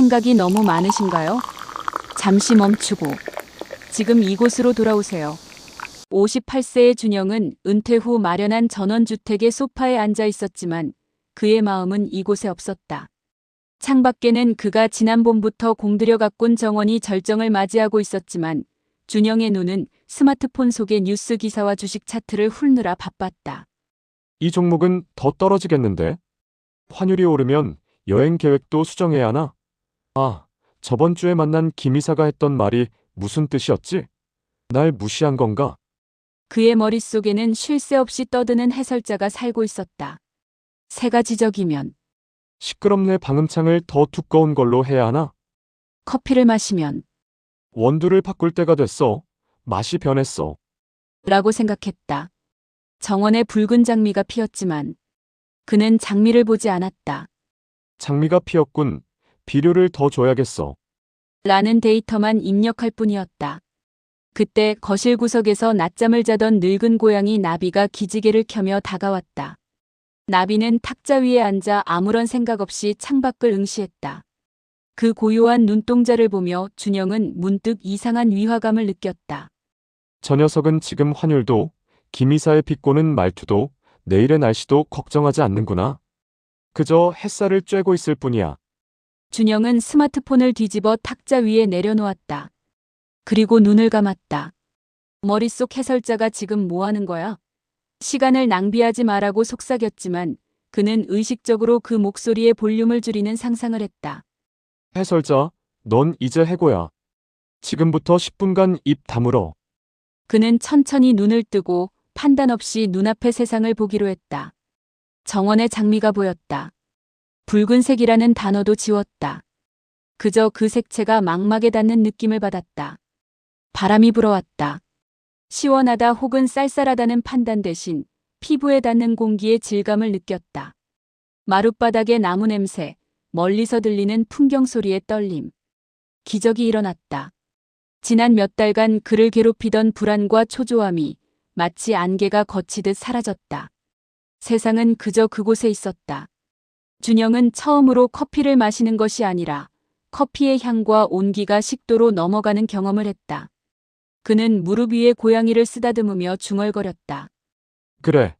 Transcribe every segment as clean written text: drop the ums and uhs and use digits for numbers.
생각이 너무 많으신가요? 잠시 멈추고 지금 이곳으로 돌아오세요. 58세의 준영은 은퇴 후 마련한 전원주택의 소파에 앉아 있었지만 그의 마음은 이곳에 없었다. 창밖에는 그가 지난 봄부터 공들여 가꾼 정원이 절정을 맞이하고 있었지만 준영의 눈은 스마트폰 속의 뉴스 기사와 주식 차트를 훑느라 바빴다. 이 종목은 더 떨어지겠는데? 환율이 오르면 여행 계획도 수정해야 하나? 아, 저번 주에 만난 김 이사가 했던 말이 무슨 뜻이었지? 날 무시한 건가? 그의 머릿속에는 쉴 새 없이 떠드는 해설자가 살고 있었다. 세 가지적이면, 시끄럽네. 방음창을 더 두꺼운 걸로 해야 하나? 커피를 마시면 원두를 바꿀 때가 됐어. 맛이 변했어. 라고 생각했다. 정원에 붉은 장미가 피었지만 그는 장미를 보지 않았다. 장미가 피었군. 비료를 더 줘야겠어. 라는 데이터만 입력할 뿐이었다. 그때 거실 구석에서 낮잠을 자던 늙은 고양이 나비가 기지개를 켜며 다가왔다. 나비는 탁자 위에 앉아 아무런 생각 없이 창밖을 응시했다. 그 고요한 눈동자를 보며 준영은 문득 이상한 위화감을 느꼈다. 저 녀석은 지금 환율도, 김 이사의 비꼬는 말투도, 내일의 날씨도 걱정하지 않는구나. 그저 햇살을 쬐고 있을 뿐이야. 준영은 스마트폰을 뒤집어 탁자 위에 내려놓았다. 그리고 눈을 감았다. 머릿속 해설자가 지금 뭐 하는 거야? 시간을 낭비하지 말라고 속삭였지만 그는 의식적으로 그 목소리의 볼륨을 줄이는 상상을 했다. 해설자, 넌 이제 해고야. 지금부터 10분간 입 다물어. 그는 천천히 눈을 뜨고 판단 없이 눈앞의 세상을 보기로 했다. 정원의 장미가 보였다. 붉은색이라는 단어도 지웠다. 그저 그 색채가 망막에 닿는 느낌을 받았다. 바람이 불어왔다. 시원하다 혹은 쌀쌀하다는 판단 대신 피부에 닿는 공기의 질감을 느꼈다. 마룻바닥의 나무 냄새, 멀리서 들리는 풍경 소리의 떨림. 기적이 일어났다. 지난 몇 달간 그를 괴롭히던 불안과 초조함이 마치 안개가 걷히듯 사라졌다. 세상은 그저 그곳에 있었다. 준영은 처음으로 커피를 마시는 것이 아니라 커피의 향과 온기가 식도로 넘어가는 경험을 했다. 그는 무릎 위에 고양이를 쓰다듬으며 중얼거렸다. 그래,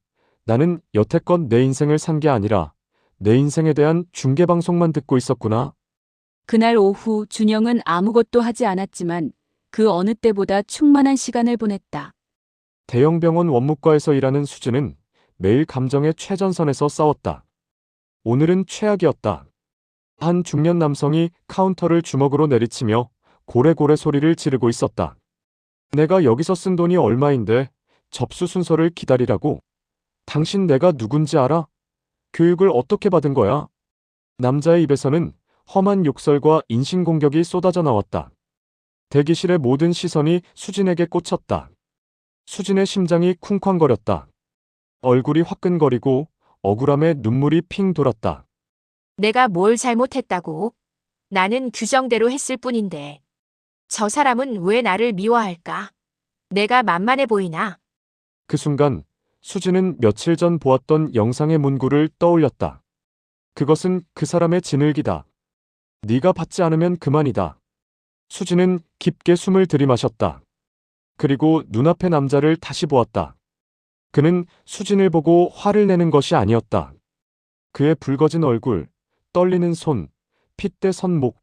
나는 여태껏 내 인생을 산 게 아니라 내 인생에 대한 중계방송만 듣고 있었구나. 그날 오후 준영은 아무것도 하지 않았지만 그 어느 때보다 충만한 시간을 보냈다. 대형 병원 원무과에서 일하는 수진은 매일 감정의 최전선에서 싸웠다. 오늘은 최악이었다. 한 중년 남성이 카운터를 주먹으로 내리치며 고래고래 소리를 지르고 있었다. 내가 여기서 쓴 돈이 얼마인데 접수 순서를 기다리라고? 당신 내가 누군지 알아? 교육을 어떻게 받은 거야? 남자의 입에서는 험한 욕설과 인신공격이 쏟아져 나왔다. 대기실의 모든 시선이 수진에게 꽂혔다. 수진의 심장이 쿵쾅거렸다. 얼굴이 화끈거리고 억울함에 눈물이 핑 돌았다. 내가 뭘 잘못했다고? 나는 규정대로 했을 뿐인데. 저 사람은 왜 나를 미워할까? 내가 만만해 보이나? 그 순간 수진은 며칠 전 보았던 영상의 문구를 떠올렸다. 그것은 그 사람의 진흙이다. 네가 받지 않으면 그만이다. 수진은 깊게 숨을 들이마셨다. 그리고 눈앞의 남자를 다시 보았다. 그는 수진을 보고 화를 내는 것이 아니었다. 그의 붉어진 얼굴, 떨리는 손, 핏대 선 목.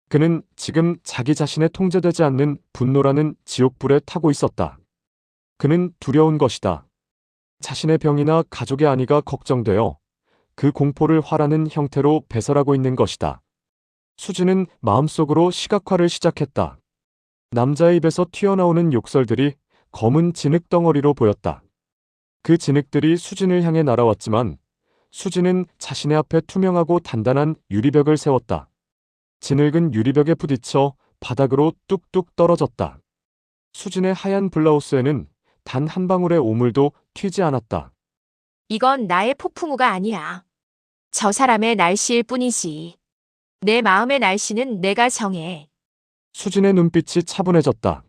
그는 지금 자기 자신에 통제되지 않는 분노라는 지옥불에 타고 있었다. 그는 두려운 것이다. 자신의 병이나 가족의 안위가 걱정되어 그 공포를 화라는 형태로 배설하고 있는 것이다. 수진은 마음속으로 시각화를 시작했다. 남자의 입에서 튀어나오는 욕설들이 검은 진흙 덩어리로 보였다. 그 진흙들이 수진을 향해 날아왔지만 수진은 자신의 앞에 투명하고 단단한 유리벽을 세웠다. 진흙은 유리벽에 부딪혀 바닥으로 뚝뚝 떨어졌다. 수진의 하얀 블라우스에는 단 한 방울의 오물도 튀지 않았다. 이건 나의 폭풍우가 아니야. 저 사람의 날씨일 뿐이지. 내 마음의 날씨는 내가 정해. 수진의 눈빛이 차분해졌다.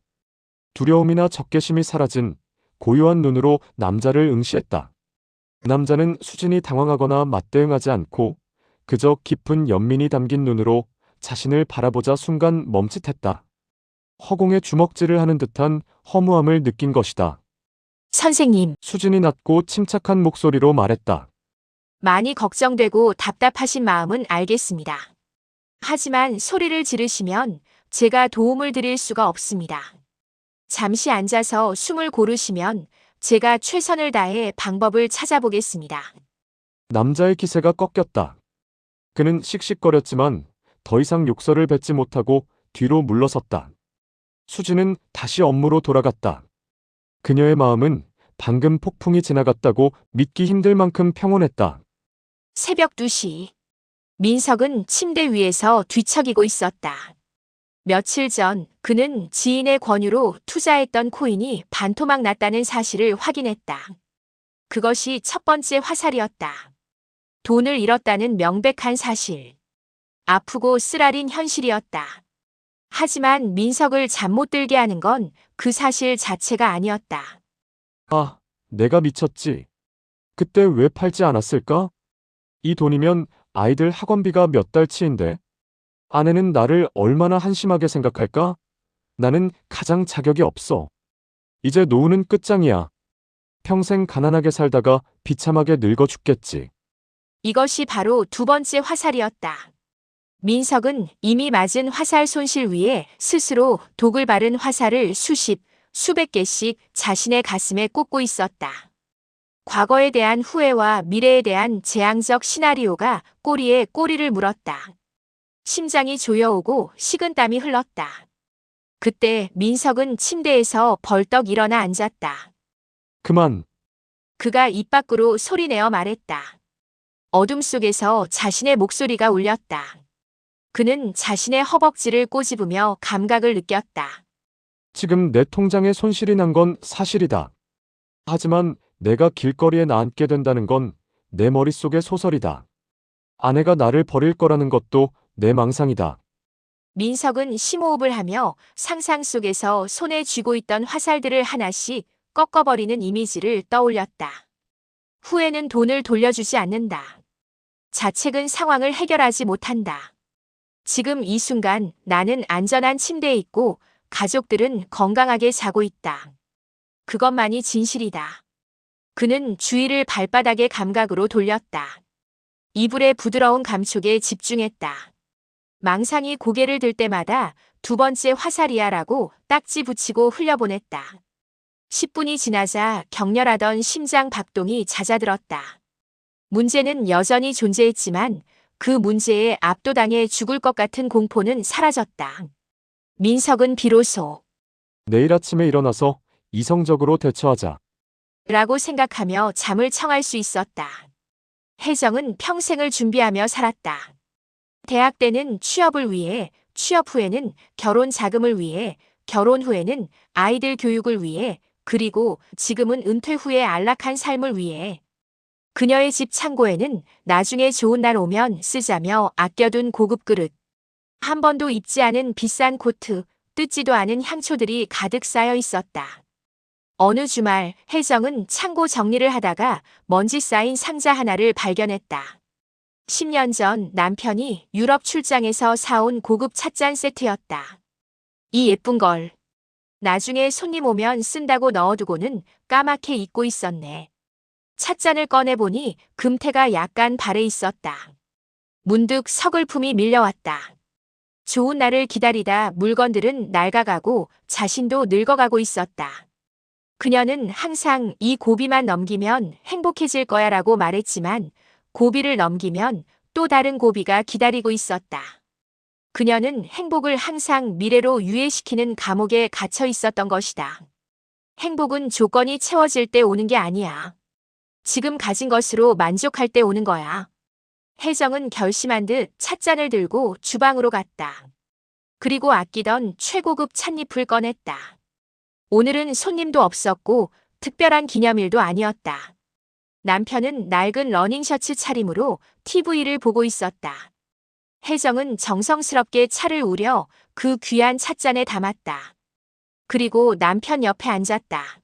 두려움이나 적개심이 사라진 고요한 눈으로 남자를 응시했다. 남자는 수진이 당황하거나 맞대응하지 않고 그저 깊은 연민이 담긴 눈으로 자신을 바라보자 순간 멈칫했다. 허공에 주먹질을 하는 듯한 허무함을 느낀 것이다. 선생님, 수진이 낮고 침착한 목소리로 말했다. 많이 걱정되고 답답하신 마음은 알겠습니다. 하지만 소리를 지르시면 제가 도움을 드릴 수가 없습니다. 잠시 앉아서 숨을 고르시면 제가 최선을 다해 방법을 찾아보겠습니다. 남자의 기세가 꺾였다. 그는 씩씩거렸지만 더 이상 욕설을 뱉지 못하고 뒤로 물러섰다. 수지는 다시 업무로 돌아갔다. 그녀의 마음은 방금 폭풍이 지나갔다고 믿기 힘들 만큼 평온했다. 새벽 2시. 민석은 침대 위에서 뒤척이고 있었다. 며칠 전 그는 지인의 권유로 투자했던 코인이 반토막 났다는 사실을 확인했다. 그것이 첫 번째 화살이었다. 돈을 잃었다는 명백한 사실. 아프고 쓰라린 현실이었다. 하지만 민석을 잠 못 들게 하는 건 그 사실 자체가 아니었다. 아, 내가 미쳤지. 그때 왜 팔지 않았을까? 이 돈이면 아이들 학원비가 몇 달치인데. 아내는 나를 얼마나 한심하게 생각할까? 나는 가장 자격이 없어. 이제 노후는 끝장이야. 평생 가난하게 살다가 비참하게 늙어 죽겠지. 이것이 바로 두 번째 화살이었다. 민석은 이미 맞은 화살 손실 위에 스스로 독을 바른 화살을 수백 개씩 자신의 가슴에 꽂고 있었다. 과거에 대한 후회와 미래에 대한 재앙적 시나리오가 꼬리에 꼬리를 물었다. 심장이 조여오고 식은땀이 흘렀다. 그때 민석은 침대에서 벌떡 일어나 앉았다. 그만. 그가 입 밖으로 소리내어 말했다. 어둠 속에서 자신의 목소리가 울렸다. 그는 자신의 허벅지를 꼬집으며 감각을 느꼈다. 지금 내 통장에 손실이 난 건 사실이다. 하지만 내가 길거리에 나앉게 된다는 건 내 머릿속의 소설이다. 아내가 나를 버릴 거라는 것도 내 망상이다. 민석은 심호흡을 하며 상상 속에서 손에 쥐고 있던 화살들을 하나씩 꺾어버리는 이미지를 떠올렸다. 후회는 돈을 돌려주지 않는다. 자책은 상황을 해결하지 못한다. 지금 이 순간 나는 안전한 침대에 있고 가족들은 건강하게 자고 있다. 그것만이 진실이다. 그는 주위를 발바닥의 감각으로 돌렸다. 이불의 부드러운 감촉에 집중했다. 망상이 고개를 들 때마다 두 번째 화살이야라고 딱지 붙이고 흘려보냈다. 10분이 지나자 격렬하던 심장 박동이 잦아들었다. 문제는 여전히 존재했지만 그 문제에 압도당해 죽을 것 같은 공포는 사라졌다. 민석은 비로소 내일 아침에 일어나서 이성적으로 대처하자. 라고 생각하며 잠을 청할 수 있었다. 혜정은 평생을 준비하며 살았다. 대학 때는 취업을 위해, 취업 후에는 결혼 자금을 위해, 결혼 후에는 아이들 교육을 위해, 그리고 지금은 은퇴 후에 안락한 삶을 위해. 그녀의 집 창고에는 나중에 좋은 날 오면 쓰자며 아껴둔 고급 그릇, 한 번도 입지 않은 비싼 코트, 뜯지도 않은 향초들이 가득 쌓여 있었다. 어느 주말 혜정은 창고 정리를 하다가 먼지 쌓인 상자 하나를 발견했다. 10년 전 남편이 유럽 출장에서 사온 고급 찻잔 세트였다. 이 예쁜 걸 나중에 손님 오면 쓴다고 넣어두고는 까맣게 잊고 있었네. 찻잔을 꺼내보니 금태가 약간 발해 있었다. 문득 서글픔이 밀려왔다. 좋은 날을 기다리다 물건들은 낡아가고 자신도 늙어가고 있었다. 그녀는 항상 이 고비만 넘기면 행복해질 거야 라고 말했지만 고비를 넘기면 또 다른 고비가 기다리고 있었다. 그녀는 행복을 항상 미래로 유예시키는 감옥에 갇혀 있었던 것이다. 행복은 조건이 채워질 때 오는 게 아니야. 지금 가진 것으로 만족할 때 오는 거야. 혜정은 결심한 듯 찻잔을 들고 주방으로 갔다. 그리고 아끼던 최고급 찻잎을 꺼냈다. 오늘은 손님도 없었고 특별한 기념일도 아니었다. 남편은 낡은 러닝셔츠 차림으로 TV를 보고 있었다. 혜정은 정성스럽게 차를 우려 그 귀한 찻잔에 담았다. 그리고 남편 옆에 앉았다.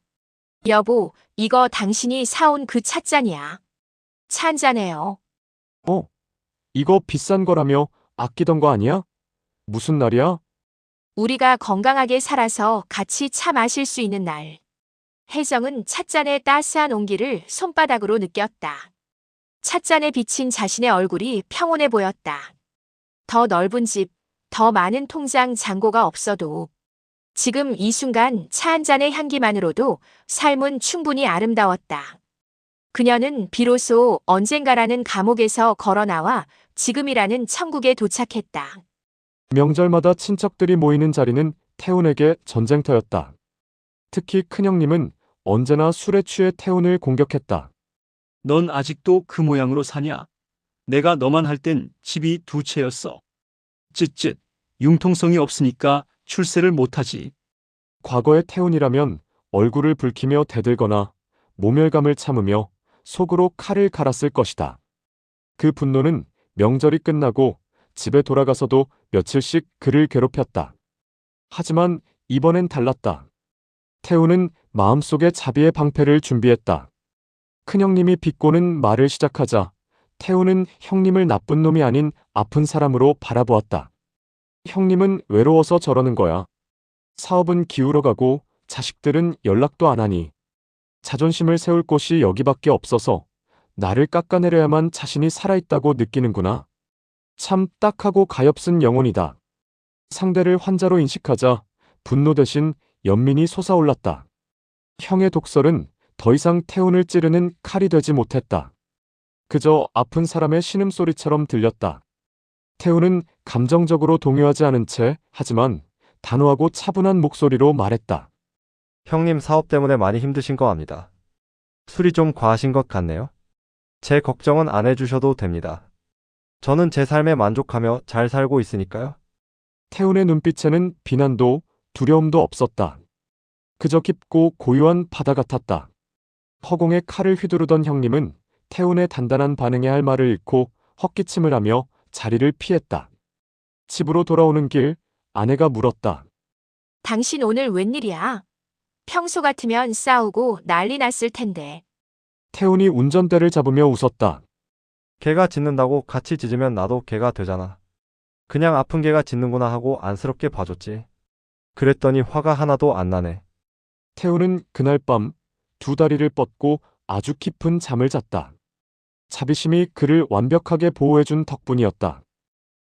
여보, 이거 당신이 사온 그 찻잔이야. 차 한잔해요. 이거 비싼 거라며 아끼던 거 아니야? 무슨 날이야? 우리가 건강하게 살아서 같이 차 마실 수 있는 날. 혜정은 찻잔의 따스한 온기를 손바닥으로 느꼈다. 찻잔에 비친 자신의 얼굴이 평온해 보였다. 더 넓은 집, 더 많은 통장 잔고가 없어도 지금 이 순간 차 한 잔의 향기만으로도 삶은 충분히 아름다웠다. 그녀는 비로소 언젠가라는 감옥에서 걸어 나와 지금이라는 천국에 도착했다. 명절마다 친척들이 모이는 자리는 태훈에게 전쟁터였다. 특히 큰형님은 언제나 술에 취해 태훈을 공격했다. 넌 아직도 그 모양으로 사냐? 내가 너만 할 땐 집이 두 채였어. 쯧쯧, 융통성이 없으니까 출세를 못하지. 과거의 태훈이라면 얼굴을 붉히며 대들거나 모멸감을 참으며 속으로 칼을 갈았을 것이다. 그 분노는 명절이 끝나고 집에 돌아가서도 며칠씩 그를 괴롭혔다. 하지만 이번엔 달랐다. 태훈은 마음속에 자비의 방패를 준비했다. 큰형님이 비꼬는 말을 시작하자 태훈은 형님을 나쁜 놈이 아닌 아픈 사람으로 바라보았다. 형님은 외로워서 저러는 거야. 사업은 기울어가고 자식들은 연락도 안 하니 자존심을 세울 곳이 여기밖에 없어서 나를 깎아내려야만 자신이 살아있다고 느끼는구나. 참 딱하고 가엾은 영혼이다. 상대를 환자로 인식하자 분노 대신 연민이 솟아올랐다. 형의 독설은 더 이상 태훈을 찌르는 칼이 되지 못했다. 그저 아픈 사람의 신음소리처럼 들렸다. 태훈은 감정적으로 동요하지 않은 채 하지만 단호하고 차분한 목소리로 말했다. 형님 사업 때문에 많이 힘드신 거 압니다. 술이 좀 과하신 것 같네요. 제 걱정은 안 해주셔도 됩니다. 저는 제 삶에 만족하며 잘 살고 있으니까요. 태훈의 눈빛에는 비난도 두려움도 없었다. 그저 깊고 고요한 바다 같았다. 허공에 칼을 휘두르던 형님은 태훈의 단단한 반응에 할 말을 잃고 헛기침을 하며 자리를 피했다. 집으로 돌아오는 길 아내가 물었다. 당신 오늘 웬일이야? 평소 같으면 싸우고 난리 났을 텐데. 태훈이 운전대를 잡으며 웃었다. 개가 짖는다고 같이 짖으면 나도 개가 되잖아. 그냥 아픈 개가 짖는구나 하고 안쓰럽게 봐줬지. 그랬더니 화가 하나도 안 나네. 태훈은 그날 밤 두 다리를 뻗고 아주 깊은 잠을 잤다. 자비심이 그를 완벽하게 보호해준 덕분이었다.